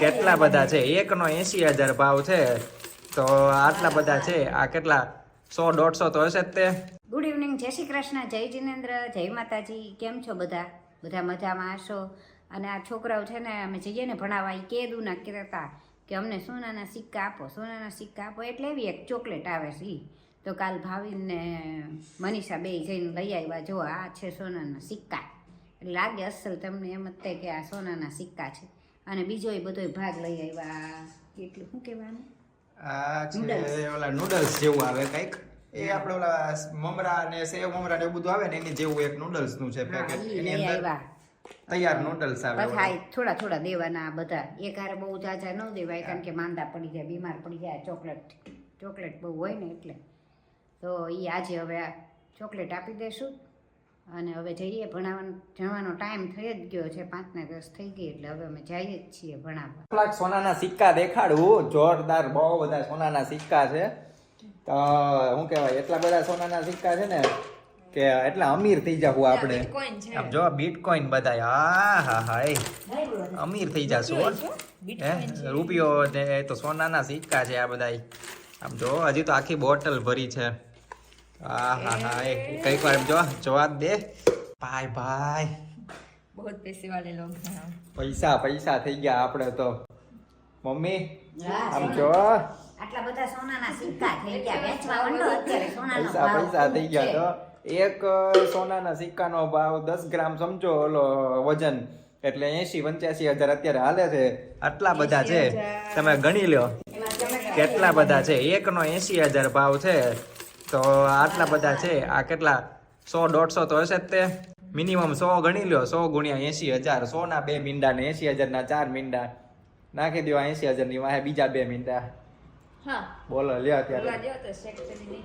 કેટલા બધા છે, એકનો 80,000 ભાવ છે, તો આટલા બધા છે. આ કેટલા 100-150 તો હશે જ તે. ગુડ ઇવનિંગ, જય શ્રી કૃષ્ણ, જય જિનેન્દ્ર, જય માતાજી. કેમ છો બધા? બધા મજામાં હશો. અને આ છોકરાઓ છે ને, અમે જઈએ ને ભણાવવા, એ કેદું ના કહેતા કે અમને સોનાના સિક્કા આપો, સોનાના સિક્કા આપો. એટલે એવી એક ચોકલેટ આવે છે. તો કાલ ભાવિનને મનીષા બે જઈને લઈ આવ્યા. જો આ છે સોનાના સિક્કા, લાગે અસલ, તમને એમ જ થાય કે આ સોનાના સિક્કા છે. અને બીજો એ બધો ભાગ લઈ આવ્યા. કેટલું શું કહેવાનું, આ છે ઓલા નૂડલ્સ જેવું આવે કંઈક, એ આપણે ઓલા મમરા ને સેવ મમરા ને એવું બધું આવે ને એની જેવું એક નૂડલ્સ નું છે પેકેટ. એની અંદર તૈયાર નૂડલ્સ આવે. બધા થોડા થોડા દેવાના બધા, એક હારે બહુ જાજા ન દેવાય, કારણ કે માંદા પડી જાય, બીમાર પડી જાય. ચોકલેટ બહુ હોય ને એટલે. તો એ આજે હવે આ ચોકલેટ આપી દેશું અને હવે જઈએ ભણાવવાનો. જવાનો ટાઈમ થઈ જ ગયો છે, 5 ને 10 થઈ ગઈ, એટલે હવે અમે જઈએ જ છીએ ભણાવવા. કેટલાક સોનાના સિક્કા દેખાડું, જોરદાર બહુ બધા સોનાના સિક્કા છે. તો શું કહેવાય, એટલા બધા સોનાના સિક્કા છે ને કે એટલા અમીર થઈ જાવ આપણે. આમ જો બીટકોઈન બધા, હા અમીર થઈ જશું. રૂપિયો ને તો સોનાના સિક્કા છે આ બધા. આમ જો હજી તો આખી બોટલ ભરી છે. હા કઈક વાર જોવા દે ભાઈ. बहुत पैसे वाले लोग हैं. પૈસા થઈ ગયા આપણે તો. મમ્મી આમ જો આટલા બધા સોનાના સિક્કા થઈ ગયા, વેચવા માંડો અત્યારે. સોનાનો ભાવ પૈસા થઈ ગયા. તો એક સોનાના સિક્કાનો ભાવ 10 ગ્રામ સમજો ઓલો વજન, એટલે 80-85 હજાર અત્યારે હાલે છે. આટલા બધા છે, તમે ગણી લ્યો કેટલા બધા છે. એકનો 80,000 ભાવ છે, તો આટલા બધા છે. આ કેટલા 100-150 તો હશે જ તે. મિનિમમ 100 ગણી લ્યો, 100 ગુણ્યા 80,000. 100 ના 2 મીંડા ને 80,000 ના 4 મીંડા નાખી દો. 80,000 ની વાહે બીજા 2 મીંડા. हाँ. બોલો લ્યો અત્યારે बोला दियो तो शेक चली नहीं.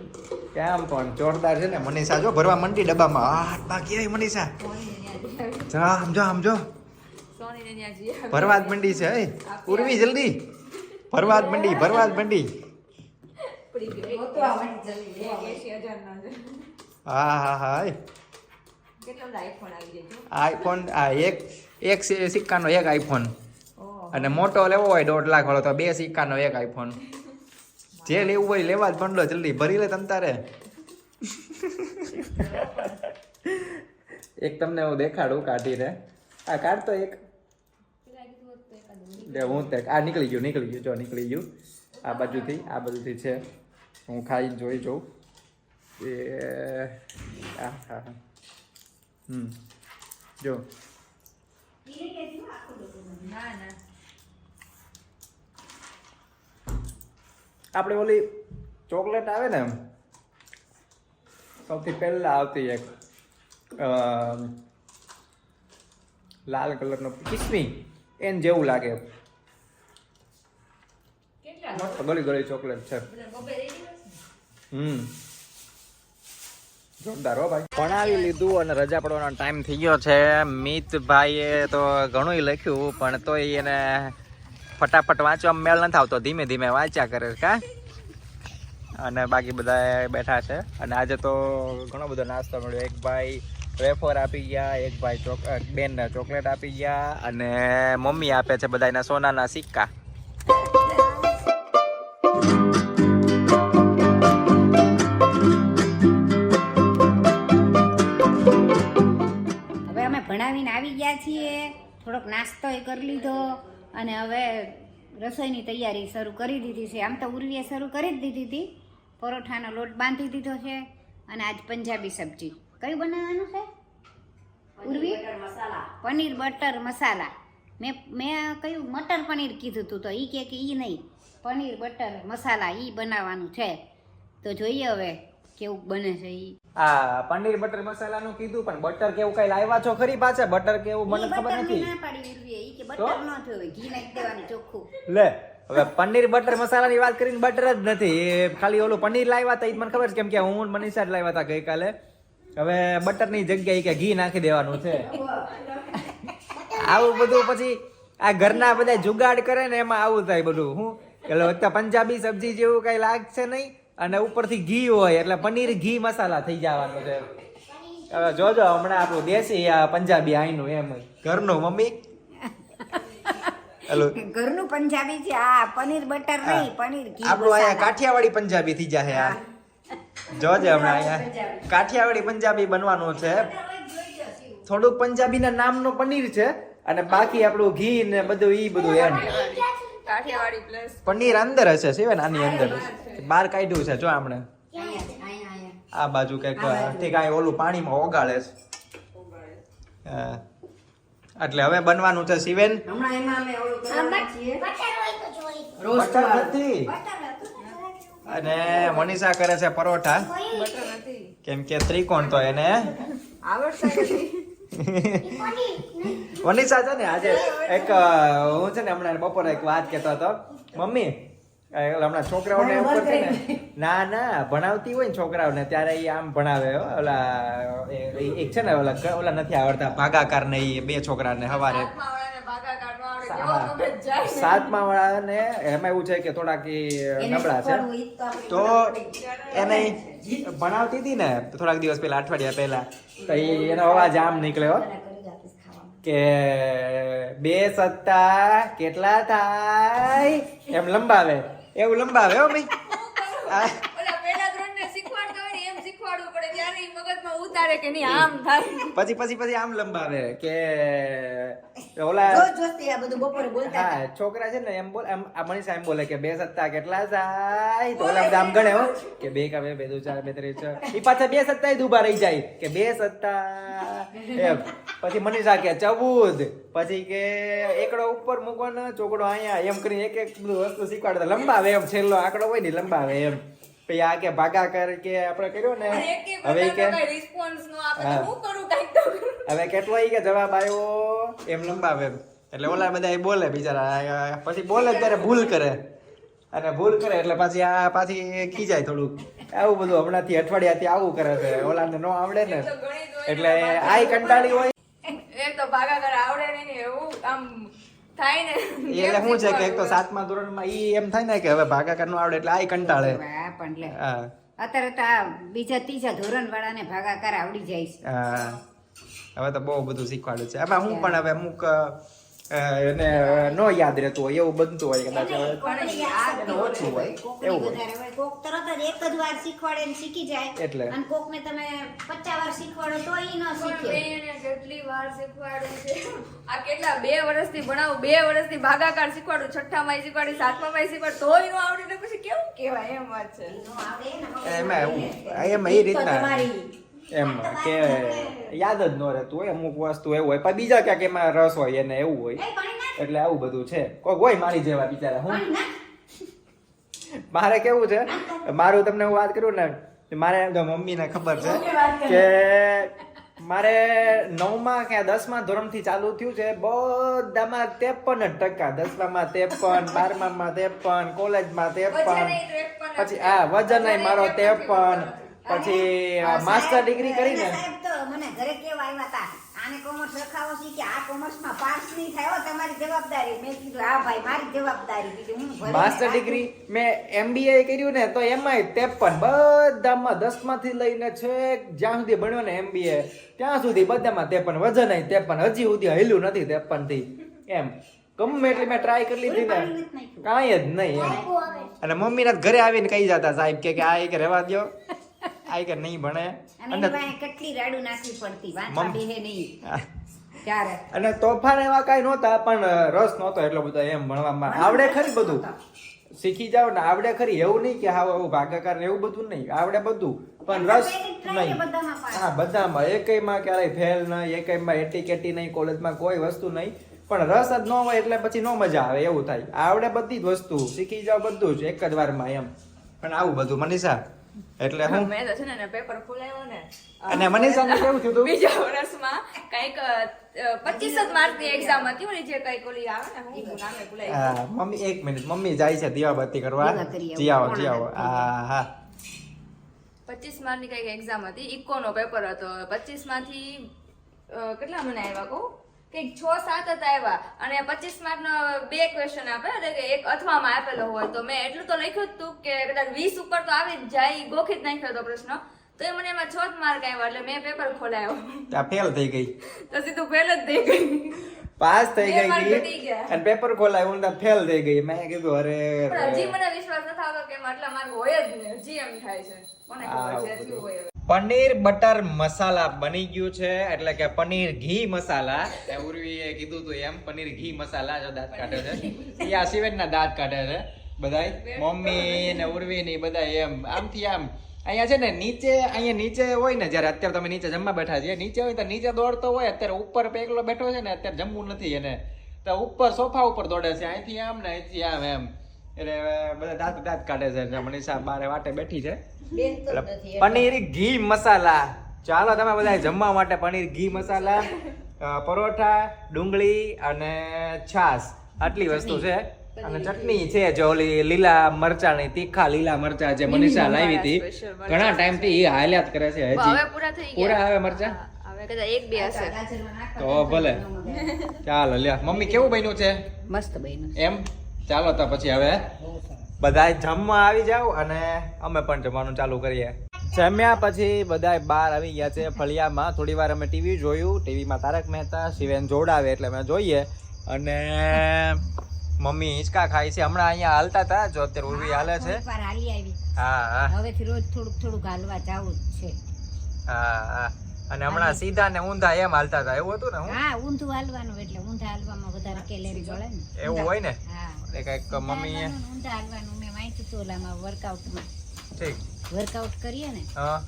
કેમ પણ જોરદાર છે ને. મનીષા જો ભરવા મંડી ડબ્બામાં. હાથ બાકી આવી મનીષા. આમ જો सोनी ने न्या जी. ભરવા જ મંડી છે. ઉર્વી જલ્દી ભરવા જ મંડી. पड़ी गई. ગોતવા માંડી જલ્દી. 80,000 ના છે. હા કેટલો આઈફોન આવી જાય જો. આઈફોન આ એક સિક્કાનો એક આઈફોન, ઓહ. અને મોટો લેવો હોય 1.5 લાખ વાળો તો 2 સિક્કાનો એક આઈફોન. જે લેવું હોય લેવા જ મંડો, જલ્દી ભરી લે તમ તારે. એક તમને હું દેખાડું કાઢીને. આ કાઢતો એક હું આ નીકળી ગયું જો નીકળી ગયું. આ બાજુથી છે. હું ખાઈ જોઈ જોઉં. હા જો ના ના. આપણે ઓલી ચોકલેટ આવે ને, સૌથી પહેલા આવતી એક લાલ કલરનો કિસમી, એને જેવું લાગે. કેટલા ગળી ચોકલેટ છે. બધા બબે રહી ગયો છે. જોરદાર હો ભાઈ. ભણાવી લીધું અને રજા પડવાનો ટાઈમ થઈ ગયો છે. મિતભાઈએ તો ઘણું લખ્યું, પણ તોય એને ફટાફટ વાંચવામાં મેળ નથી આવતો. ધીમે ધીમે વાંચ્યા કરે છે કા. અને બાકી બધા બેઠા છે. અને આજે તો ઘણો બધો નાસ્તો મળ્યો. એક ભાઈ વેફર આપી ગયા, એક ભાઈ બેન ચોકલેટ આપી ગયા, અને મમ્મી આપે છે બધાના સોનાના સિક્કા. ભણાવીને આવી ગયા છીએ. થોડોક નાસ્તો કરી લીધો અને હવે રસોઈની તૈયારી શરૂ કરી દીધી છે. આમ તો ઉર્વીએ શરૂ કરી જ દીધી હતી. પરોઠાનો લોટ બાંધી દીધો છે. અને આજ પંજાબી સબ્જી કયું બનાવવાનું છે ઉર્વી? પનીર બટર મસાલા. મેં કયું મટર પનીર કીધું હતું, તો એ કે એ નહીં, પનીર બટર મસાલા એ બનાવવાનું છે. તો જોઈએ હવે કેવું બને છે. આ પનીર બટર મસાલાનું કીધું, પણ બટર કેવું કઈ લાવ્યા છો ખરી પાછા? બટર કેવું મને ખબર નથી. ના પાડી ઉર્વીએ ઈ કે બટર ન થયો, ઘી નાખી દેવાનું ચોખ્ખું. લે હવે પનીર બટર મસાલાની વાત કરીને બટર જ નથી, એ ખાલી ઓલું પનીર લાવ્યા હતા. એ મને ખબર છે, કેમ કે હું મનીષા જ લાવ્યા હતા ગઈકાલે. હવે બટરની જગ્યાએ કે ઘી નાખી દેવાનું છે. આવું બધું પછી આ ઘરના બધા જુગાડ કરે ને એમાં આવું થાય બધું. હું એટલે પંજાબી સબ્જી જેવું કઈ લાગશે નહીં, અને ઉપરથી ઘી હોય એટલે પનીર ઘી મસાલા થઈ જવાનું છે. હવે જોજો હમણાં આપણું દેશી આ પંજાબી આઈનું એમ ઘરનું. મમ્મી પેલું ઘરનું પંજાબી છે આ પનીર બટર નહીં પનીર ઘી આપણું અહીંયા મસાલા. કાઠિયાવાડી પંજાબી થઈ જાય આ જોજે હમણાં અહીંયા કાઠિયાવાડી પંજાબી બનવાનું છે. થોડુંક પંજાબીના નામનો પનીર છે અને બાકી આપણું ઘી ને બધું ઈ બધું એમ કાઠિયાવાડી પ્લસ પનીર અંદર હશે શિવેન આની અંદર બહાર કાઢ્યું છે જો આપણે અહીંયા છે, અહીંયા. આ બાજુ કઈક ઠીક આ ઓલું પાણીમાં ઓગાળે છે. હા. એટલે હવે બનવાનું છે શિવેન હમણાં એમાં અમે ઓલું કરવાના છીએ. રોસ્ટ બટર વાળું. નથી બટર હતું. અને મનીષા કરે છે પરોઠા બટર નથી કેમ કે ત્રિકોણ તો એને આવડતા નથી મનીષા છે ને આજે એક હું છે ને હમણાં બપોરે એક વાત કહેતો હતો મમ્મી હમણાં છોકરાઓને ઉપર છે ને ના ભણાવતી હોય ને છોકરાઓને ત્યારે એ આમ ભણાવે હો. ઓલા એક છે ને ઓલા નથી આવડતા ભાગાકાર ને એ બે છોકરાને હવારે વાળાને ભાગાકાર ન આવડે કેવો મગજ જાય સાતમા વાળાને એમાં એવું છે કે થોડાક ઈ નબળા છે કરવું ઈ તો તો આપણે એને ભણાવતી હતી ને થોડાક દિવસ પહેલા અઠવાડિયા પહેલા તો એનો અવાજ આમ નીકળ્યો કરી આપીશ ખાવાનું. કે 2 સત્તા કેટલા થાય એમ લંબાવે એવું લંબાવે હો ભાઈ ઓલા પહેલા ધોરણને શીખવાડતા હોય ને એમ શીખવાડવું પડે ત્યારે ઈ મગજમાં ઉતારે કે નહીં આમ થાય પછી આમ લંબાવે કે ઓલા જોસ્તી આ બધું બપોરે બોલતા હતા. હા છોકરા છે ને એમ બોલ એમ આ મનીષા એમ બોલે કે 2 સત્તા કેટલા થાય તો ઓલા બધા આમ ગણે હો કે 2 કા 2 2 4 2 3 6 ઈ પાછા 2 સત્તા જ ઊભા રહી જાય કે 2 સત્તા એમ પછી મનીષા કે 14 પછી કે એકડો ઉપર મૂકવાનો ચોકડો અહીંયા એમ કરીને એક બધું વસ્તુ શીખવાડતા લંબાવે એમ છેલ્લો આંકડો હોય ને લંબાવે એમ પછી આ કે ભાગાકાર કે આપણે કર્યો ને હવે ઈ કે રિસ્પોન્સ નો આપે હા. તો હું કરું કાંઈક તો કરું. હવે કેટલો ઈ કે જવાબ આવ્યો એમ લંબાવે એમ. એટલે ઓલા બધા ઈ બોલે બિચારા પછી બોલે ત્યારે ભૂલ કરે અને ભૂલ કરે એટલે પાછી ખીજાય થોડુંક આવું બધું હમણાંથી અઠવાડિયાથી આવું કરે છે ઓલાને નો આવડે ને તો ગણિત હોય એટલે આઈ કંટાળી હોય એક તો ભાગાકાર આવડે નહીં ને એવું આમ થાય ને એટલે શું છે કે એક તો 7મા ધોરણમાં ઈ એમ થાય ને કે હવે ભાગાકાર નો આવડે એટલે આઈ કંટાળે હા, પણ લે હા અત્યારે તો આ બીજા ત્રીજા ધોરણ વાળાને ભાગાકાર આવડી જાય છે. હા હવે તો બહુ બધું શીખવાડ્યું છે એમાં હું પણ હવે અમુક એને નો યાદ રહેતું હોય એવું બનતું હોય કદાચ હવે પણ યાદ એનું ઓછું હોય કોકને એવું હોય વધારે હોય. કોક તરત જ એક જ વાર શીખવાડે ને શીખી જાય એટલે. અને કોકને તમે 50 વાર શીખવાડો તો ઈ ન પણ શીખે. મેં એને કેટલી વાર શીખવાડ્યું છે આ કેટલા 2 વર્ષથી ભણાવું 2 વર્ષથી ભાગાકાર શીખવાડું 6ઠામાં શીખવાડી 7મામાં શીખવાડ તોય નો આવડે તો પછી કેવું કહેવાય એમ વાત છે નો આવડે ને મગજ એમાં એવું એમાં એ તો રીતના તમારી એમ કે યાદ જ ન રહેતું હોય અમુક વસ્તુ એવું હોય પણ બીજા ક્યાંક એમાં રસ હોય એને એવું હોય એ પાણી નાખ, એટલે આવું બધું છે કોઈક હોય મારી જેવા બિચારા હું પાણી નાખ. મારે કેવું છે મારું તમને હું વાત કરું ને મારે એમ તો મમ્મીને ખબર છે કે મારે 9મા કે 10મા ધોરણથી ચાલુ થયું છે બધામાં 53%, 10મામાં 53, 12મામાં 53, કોલેજમાં 53, પછી વજન મારો 53, પછી માસ્ટર ડિગ્રી કરીને સાહેબ તો મને ઘરે કેવા આવ્યા હતા આને કોમર્સ રખાવો છે કે આ કોમર્સમાં પાસ નહીં થાય હો, તમારી જવાબદારી. મેં કીધું હા ભાઈ મારી જવાબદારી. બીજું હું ભલે માસ્ટર ડિગ્રી મેં MBA કર્યું ને તો એમાંય 53 બધામાં 10માંથી લઈને છેક જ્યાં સુધી ભણ્યો ને MBA ત્યાં સુધી બધામાં 53 વજન 53 હજી સુધી હલ્યું નથી 53 થી એમ ગમે એટલી મેં ટ્રાય કરી લીધી ને કાંઈ જ નહીં એમ અને મમ્મીના ઘરે આવીને કહી જતા સાહેબ કે આ કે રહેવા દ્યો આ કે નહીં ભણે અને એની પાસે કેટલી રાડું નાખવી પડતી વાંચવા બેહે નહીં ત્યારે. અને તોફાન એવા કાંઈ નહોતા પણ રસ નહોતો એટલો બધો એમ ભણવામાં આવડે ખરી બધું શીખી જાવ ને આવડે ખરી એવું નહીં કે હા એવું ભાગાકાર ને એવું બધું નહીં આવડે બધું પણ રસ નહીં બધામાં પાસ. હા બધામાં એકયમાં ક્યારેય ફેલ નહીં એકયમાં એટીકેટી નહીં કોલેજમાં કોઈ વસ્તુ નહીં પણ રસ જ ન હોય એટલે પછી ન મજા આવે એવું થાય આવડે બધી જ વસ્તુ શીખી જાવ બધું જ એક જ વારમાં એમ પણ આવું બધું મનીષા એટલે હું મેં તો છે ને પેપર ખોલાવ્યો ને અને મનીષાને કેવું થયું હતું બીજા વર્ષમાં કંઈક 25 માર્કની એક્ઝામ હતી ઓલી જે કંઈક ઓલી આવે ને હું નામે ભૂલાઈ ગયું. હા મમ્મી એક મિનિટ મમ્મી જાય છે દીવાબત્તી કરવા દીવા કરી આવો. જી આવો જી આવો હા હા 25 માર્કની કંઈક એક્ઝામ હતી ઇકોનો પેપર હતો 25 માંથી કેટલા મને આવ્યા કહું કંઈક 6-7 હતા આવ્યા અને 25 માર્કનો 2 ક્વેશ્ચન આપે એટલે કે એક અથવામાં આપેલો હોય તો મેં એટલું તો લખ્યું જ હતું કે કદાચ 20 ઉપર તો આવી જ જાય ઈ ગોખી જ નાખ્યો હતો પ્રશ્ન તો એ મને એમાં 6 જ માર્ક આવ્યા એટલે મેં પેપર ખોલાયો ત્યાં ફેલ થઈ ગઈ તો સીધું ફેલ જ થઈ ગઈ પાસ થઈ બે mark ગઈ ઘટી ગયા. અને પેપર ખોલાયું ને ફેલ થઈ ગઈ. મેં કીધું અરે પણ હજી મને વિશ્વાસ નથી આવતો કે એમાં આટલા માર્ક હોય જ ને. હજી એમ થાય છે. મને ખબર છે શું હોય હવે. પનીર બટર મસાલા બની ગયું છે, એટલે કે પનીર ઘી મસાલા. ઉર્વીએ કીધું તું એમ પનીર ઘી મસાલા જો દાંત કાઢે છે. આ શિવેનના દાંત કાઢે છે બધાય, મમ્મી ને ઉર્વી ની બધા એમ આમથી આમ. અહીંયા છે ને અહીંયા નીચે હોય ને, જ્યારે અત્યારે તમે નીચે જમવા બેઠા છીએ, નીચે હોય તો નીચે દોડતો હોય. અત્યારે ઉપર એકલો બેઠો છે ને, અત્યારે જમવું નથી એને, તો ઉપર સોફા ઉપર દોડે છે, અહીંથી આમ ને અહીંથી આમ એમ. એટલે બધા દાંત કાઢે છે. મનીષા બારે વાટે બેઠી છે. એટલે પનીર ઘી મસાલા. ચાલો તમે બધા જમવા માટે પનીર ઘી મસાલા, પરોઠા, ડુંગળી અને છાસ, આટલી વસ્તુ છે. અને ચટણી છે જો ઓલી લીલા મરચાની, તીખા લીલા મરચા જે મનીષા લાવી હતી ઘણા ટાઈમ થી, એ હાલ્યાત કરે છે હજી. હવે પૂરા થઈ ગયા. પૂરા આવે મરચા? હવે કદાચ એક બે હશે. તો ભલે. ચાલો લ્યો. મમ્મી કેવું બન્યું છે? મસ્ત બન્યું. એમ ચાલો તો પછી હવે બધા જમવા આવી જાવ અને અમે પણ જમવાનું ચાલુ કરીએ. જમ્યા પછી બધા બહાર આવી ગયા છે ફળિયામાં. થોડી વાર અમે ટીવી જોયું. ટીવીમાં તારક મહેતા, શિવેન જોડાવે એટલે અમે જોઈએ. અને મમ્મી હિંચકા ખાય છે. હમણાં અહીંયા હાલતા હતા, જો અત્યારે ઉર્વી હાલે છે. એકવાર હાલી આવી. હા હવેથી રોજ થોડુંક હાલવા જાવું જ છે. હા. અને હમણાં સીધા ને ઊંધા એમ હાલતા હતા, એવું હતું ને? હા, ઊંધું હાલવાનું એટલે ઊંધા હાલવામાં વધારે કેલેરી મળે ને. એવું હોય ને? હા. કઈક મમ્મી ઊંધા હાલવાનું મેં વાંચ્યું હતું ઓલામાં વર્કઆઉટમાં. ઠીક. વર્કઆઉટ કરીએ ને હા.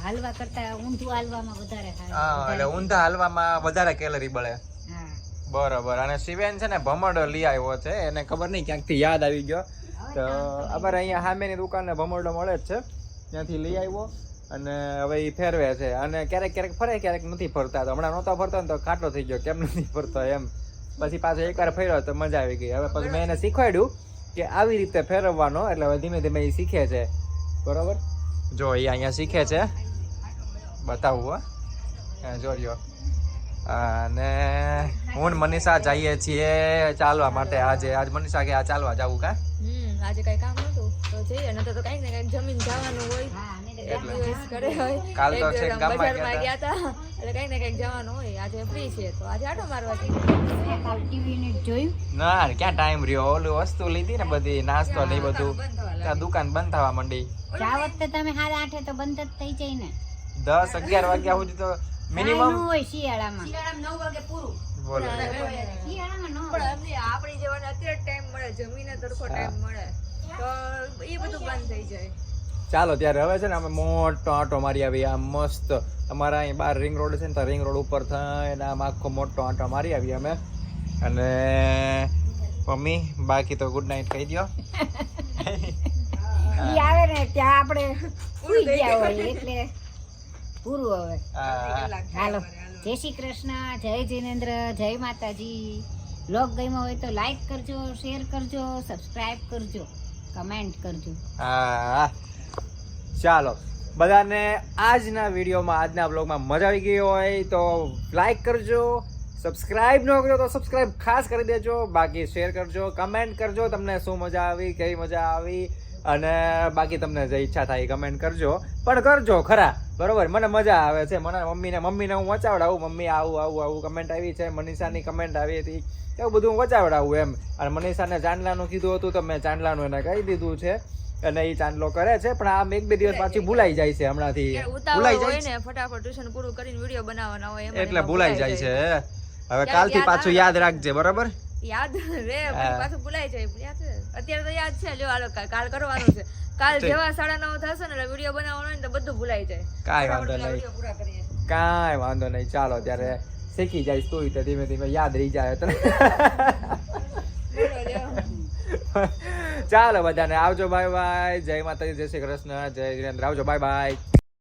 હાલવા કરતા ઊંધું હાલવામાં વધારે હા, એટલે ઊંધા હાલવામાં વધારે કેલરી બળે. હા. બરોબર. અને શિવેન છે ને ભમરડો લઈ આવ્યો છે, એને ખબર નહીં ક્યાંકથી યાદ આવી ગયો. તો અમારે અહીંયા સામેની દુકાને ભમરડો મળે જ છે, ત્યાંથી લઈ આવ્યો. અને હવે એ ફેરવે છે. અને ક્યારેક ફરે, ક્યારેક નથી ફરતા. તો હમણાં નહોતો ફરતો ને તો ખાટો થઈ ગયો, કેમ નથી ફરતો એમ. પછી પાછો એકવાર ફેર્યો તો મજા આવી ગઈ. હવે પછી મેં એને શીખવાડ્યું કે આવી રીતે ફેરવવાનો, એટલે હવે ધીમે ધીમે એ શીખે છે. બરોબર. જો એ અહીંયા શીખે છે, બતાવું જોજો. અને હું ને મનીષા જઈએ છીએ ચાલવા માટે. આજ મનીષા કે આ ચાલવા જવું કા? આજે કઈ કામ નતું તો જઈએ, નતો તો કઈક ને કઈક જમીન જવાનું હોય. એક દિવસ ઘરે હોય, કાલ તો એક છે દિવસ ગામમાં બજારમાં ગયા હતા, એટલે કઈક ને કઈક જવાનું હોય. આજે ફ્રી છે તો આજે આટો મારવા જઈએ. કાલ ટીવી ને જોયું. ના ક્યાં ટાઈમ રહ્યો. ઓલું વસ્તુ લીધી ને બધી, નાસ્તો ને બધું, ત્યાં દુકાન બંધ થવા માંડી. આ વખતે તમે 8:30 તો બંધ જ થઈ જાય ને. 10-11 વાગ્યા સુધી તો મિનિમમ હોય શિયાળામાં. 9 વાગે પૂરું. બોલો. શિયાળામાં ન પણ અમને આપણી જેવાને અત્યારે ટાઈમ મળે, જમીને તડકો ટાઈમ મળે તો એ બધું બંધ થઈ જાય. ચાલો ત્યારે હવે છે ને અમે મોટો આંટો મારી આવી. આમ મસ્ત અમારા અહીં બહાર રિંગ રોડ છે ને, તો રિંગ રોડ ઉપર થઈને આમ આખો મોટો આંટો મારી આવી અમે. અને મમ્મી બાકી તો ગુડ નાઇટ કહી દો. ઈ આવે ને ત્યાં આપણે સુઈ ગયા હોય એટલે પૂરું. હવે હાલો, જય શ્રી કૃષ્ણ, જય જિનેન્દ્ર, જય માતાજી. બ્લોગ ગમ્યો હોય તો લાઈક કરજો, શેર કરજો, સબસ્ક્રાઇબ કરજો, કમેન્ટ કરજો. હા ચાલો બધાને આજના વિડીયોમાં, આજના બ્લોગમાં મજા આવી ગઈ હોય તો લાઈક કરજો, સબસ્ક્રાઇબ ન કર્યો તો સબસ્ક્રાઇબ ખાસ કરી દેજો, બાકી શેર કરજો, કમેન્ટ કરજો તમને શું મજા આવી, કેવી મજા આવી. અને બાકી તમને જે ઈચ્છા થાય કમેન્ટ કરજો, પણ કરજો ખરા. બરોબર, મને મજા આવે છે. મને મમ્મીને હું વચાવડાવું, મમ્મી આવું કમેન્ટ આવી છે, મનીષાની કમેન્ટ આવી હતી, એવું બધું હું વચાવડાવું એમ. અને મનીષાને ચાંદલાનું કીધું હતું તો મેં ચાંદલાનું એને કહી દીધું છે, અને એ ચાંદલો કરે છે. પણ આમ 1-2 દિવસ પાછી ભૂલાઈ જાય છે. હમણાંથી ભૂલાઈ જાય ને ફટાફટ ટ્યુશન પૂરું કરીને વિડીયો બનાવવાના હોય એટલે ભૂલાઈ જાય છે. હવે કાલથી પાછું યાદ રાખજે. બરોબર, યાદ રે પાછું ભૂલાઈ જાય. યાદ છે અત્યારે તો યાદ છે. જો હાલો કાલ કરવાનું છે. કાલ જેવા 9:30 થશે ને એટલે વિડીયો બનાવવાનો હોય ને તો બધું ભૂલાઈ જાય. કાંઈ વાંધો નહીં, કાંઈ વાંધો નહીં. ચાલો ત્યારે શીખી જાય તું તો ધીમે ધીમે યાદ રહી જાય તને. ચાલો બધાને આવજો, બાય બાય. જય માતાજી, જય શ્રી કૃષ્ણ, જય જીનેન્દ્ર. આવજો, બાય બાય.